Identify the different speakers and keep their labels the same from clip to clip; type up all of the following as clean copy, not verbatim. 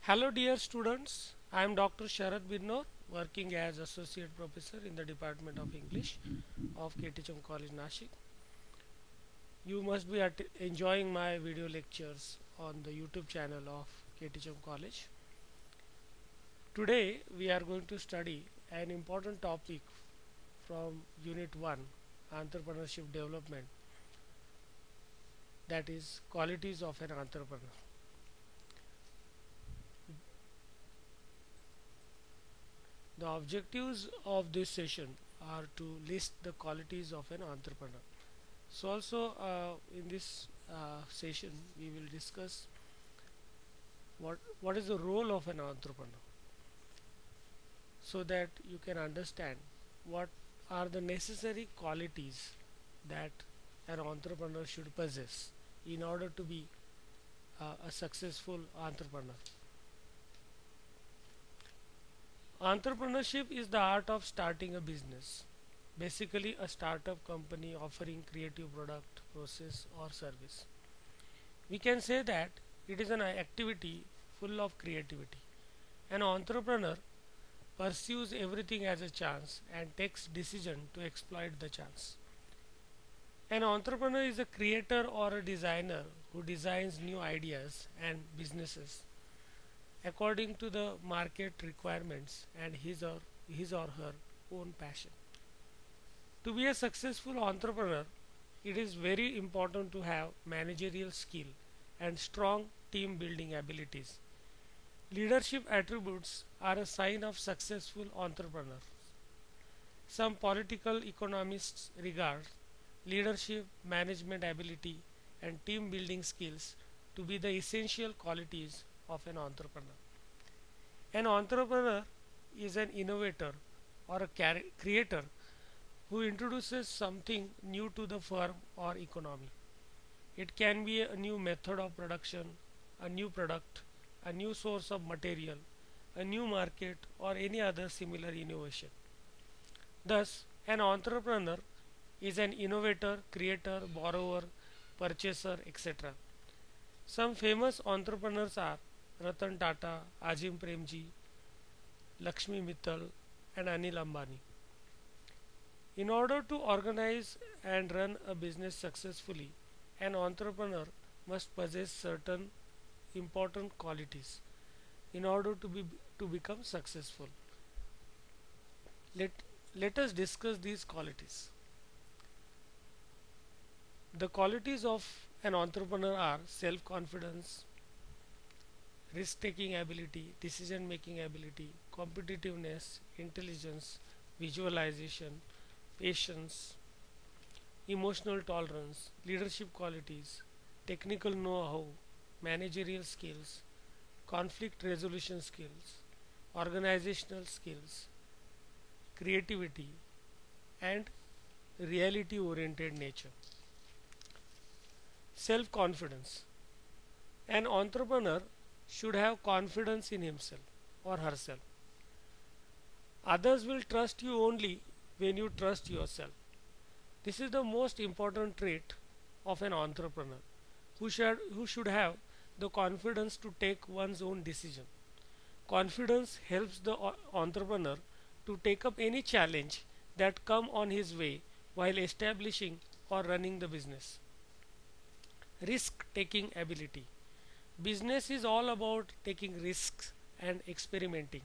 Speaker 1: Hello dear students, I am Dr. Sharad Birnor, working as Associate Professor in the Department of English of KTHM College Nashik. You must be enjoying my video lectures on the YouTube channel of KTHM College. Today we are going to study an important topic from Unit 1, Entrepreneurship Development, that is qualities of an entrepreneur. The objectives of this session are to list the qualities of an entrepreneur. So also in this session we will discuss what is the role of an entrepreneur, so that you can understand what are the necessary qualities that an entrepreneur should possess in order to be a successful entrepreneur. Entrepreneurship is the art of starting a business, basically a startup company offering creative product, process or service. We can say that it is an activity full of creativity. An entrepreneur pursues everything as a chance and takes decision to exploit the chance. An entrepreneur is a creator or a designer who designs new ideas and businesses according to the market requirements and his or her own passion. To be a successful entrepreneur, it is very important to have managerial skill and strong team building abilities. Leadership attributes are a sign of successful entrepreneur. Some political economists regard leadership, management ability, and team building skills to be the essential qualities of an entrepreneur. An entrepreneur is an innovator or a creator who introduces something new to the firm or economy. It can be a new method of production, a new product, a new source of material, a new market, or any other similar innovation. Thus, an entrepreneur is an innovator, creator, borrower, purchaser, etc. Some famous entrepreneurs are Ratan Tata, Azim Premji, Lakshmi Mittal, and Anil Ambani. In order to organize and run a business successfully, an entrepreneur must possess certain important qualities in order to become successful. Let, let us discuss these qualities. The qualities of an entrepreneur are self-confidence, risk-taking ability, decision-making ability, competitiveness, intelligence, visualization, patience, emotional tolerance, leadership qualities, technical know-how, managerial skills, conflict resolution skills, organizational skills, creativity, and reality oriented nature. Self confidence. An entrepreneur should have confidence in himself or herself. Others will trust you only when you trust yourself. This is the most important trait of an entrepreneur who should have the confidence to take one's own decision. Confidence helps the entrepreneur to take up any challenge that come on his way while establishing or running the business. Risk taking ability. Business is all about taking risks and experimenting.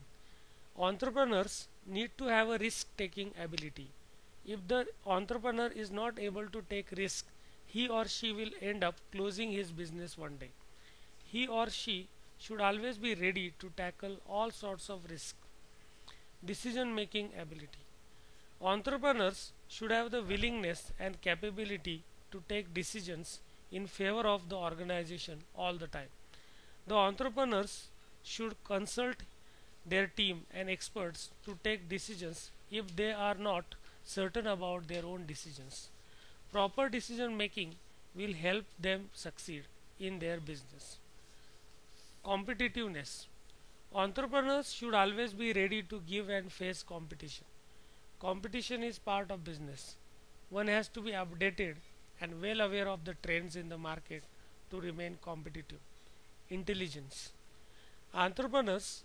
Speaker 1: Entrepreneurs need to have a risk taking ability. If the entrepreneur is not able to take risk, he or she will end up closing his business one day. He or she should always be ready to tackle all sorts of risk. Decision making ability. Entrepreneurs should have the willingness and capability to take decisions in favor of the organization all the time. The entrepreneurs should consult their team and experts to take decisions if they are not certain about their own decisions. Proper decision making will help them succeed in their business. Competitiveness. Entrepreneurs should always be ready to give and face competition. Competition is part of business. One has to be updated and well aware of the trends in the market to remain competitive. Intelligence. Entrepreneurs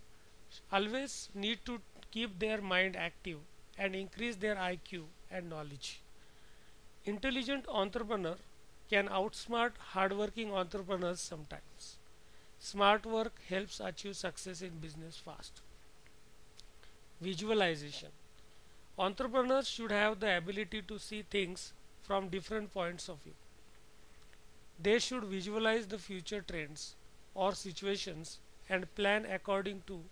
Speaker 1: always need to keep their mind active and increase their IQ and knowledge. Intelligent entrepreneur can outsmart hardworking entrepreneurs sometimes. Smart work helps achieve success in business fast. Visualization. Entrepreneurs should have the ability to see things from different points of view. They should visualize the future trends or situations and plan according to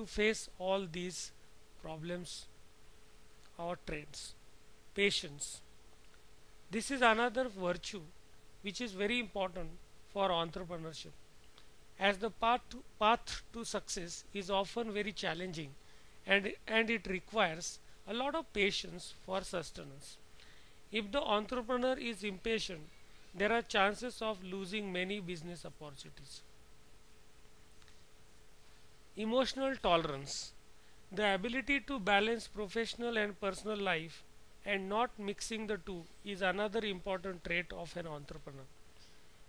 Speaker 1: face all these problems or trends. Patience. This is another virtue which is very important for entrepreneurship, as the path to success is often very challenging, and it requires a lot of patience for sustenance. If the entrepreneur is impatient, there are chances of losing many business opportunities. Emotional tolerance. The ability to balance professional and personal life and not mixing the two is another important trait of an entrepreneur.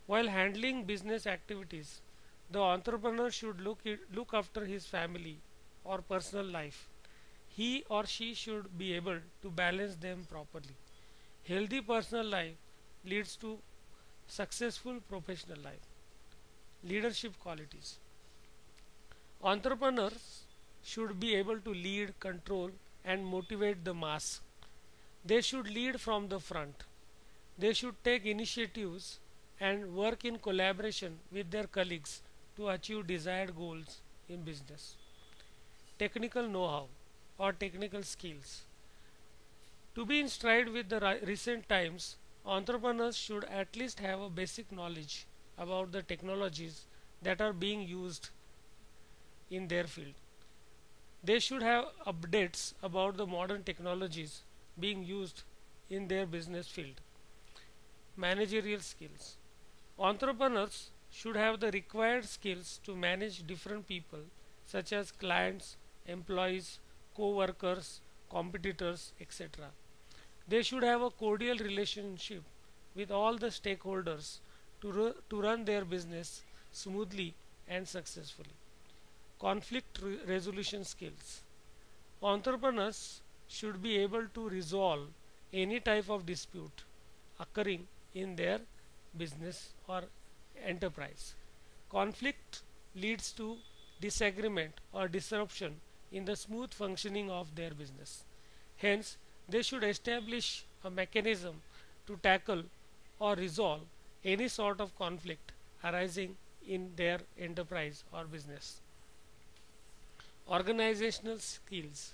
Speaker 1: While handling business activities, the entrepreneur should look after his family or personal life. He or she should be able to balance them properly. Healthy personal life leads to successful professional life. Leadership qualities. Entrepreneurs should be able to lead, control, and motivate the mass. They should lead from the front. They should take initiatives and work in collaboration with their colleagues to achieve desired goals in business. Technical know how or technical skills. To be in stride with the recent times, entrepreneurs should at least have a basic knowledge about the technologies that are being used in their field. They should have updates about the modern technologies being used in their business field. Managerial skills. Entrepreneurs should have the required skills to manage different people such as clients, employees, co-workers, competitors, etc. They should have a cordial relationship with all the stakeholders to run their business smoothly and successfully. Conflict resolution skills. Entrepreneurs should be able to resolve any type of dispute occurring in their business or enterprise. Conflict leads to disagreement or disruption in the smooth functioning of their business. Hence, they should establish a mechanism to tackle or resolve any sort of conflict arising in their enterprise or business. Organizational skills.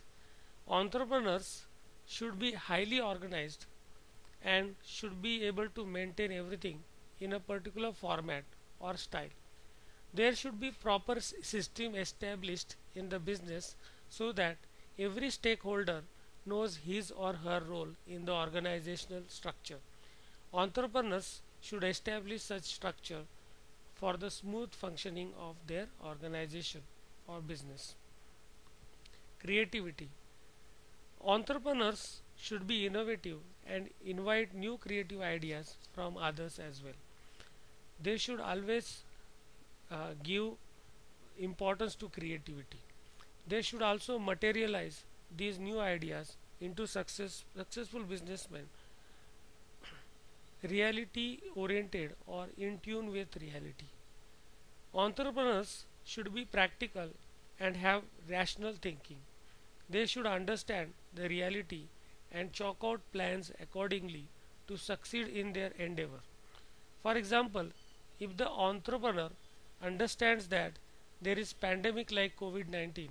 Speaker 1: Entrepreneurs should be highly organized and should be able to maintain everything in a particular format or style. There should be proper system established in the business so that every stakeholder knows his or her role in the organizational structure. Entrepreneurs should establish such structure for the smooth functioning of their organization or business. Creativity. Entrepreneurs should be innovative and invite new creative ideas from others as well. They should always give importance to creativity. They should also materialize these new ideas into successful businessmen, reality oriented or in tune with reality. Entrepreneurs should be practical and have rational thinking. They should understand the reality and chalk out plans accordingly to succeed in their endeavor. For example, if the entrepreneur understands that there is pandemic like COVID-19,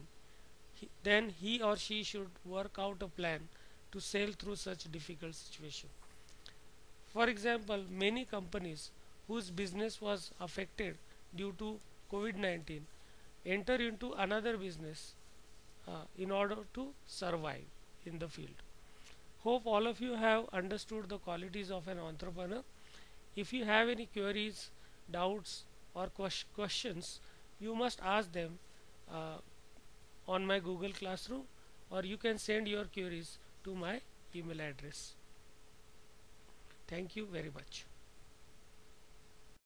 Speaker 1: then he or she should work out a plan to sail through such difficult situation. For example, many companies whose business was affected due to COVID-19 enter into another business in order to survive in the field. Hope all of you have understood the qualities of an entrepreneur. If you have any queries, doubts, or questions, you must ask them uh, on my Google Classroom, or you can send your queries to my email address. Thank you very much.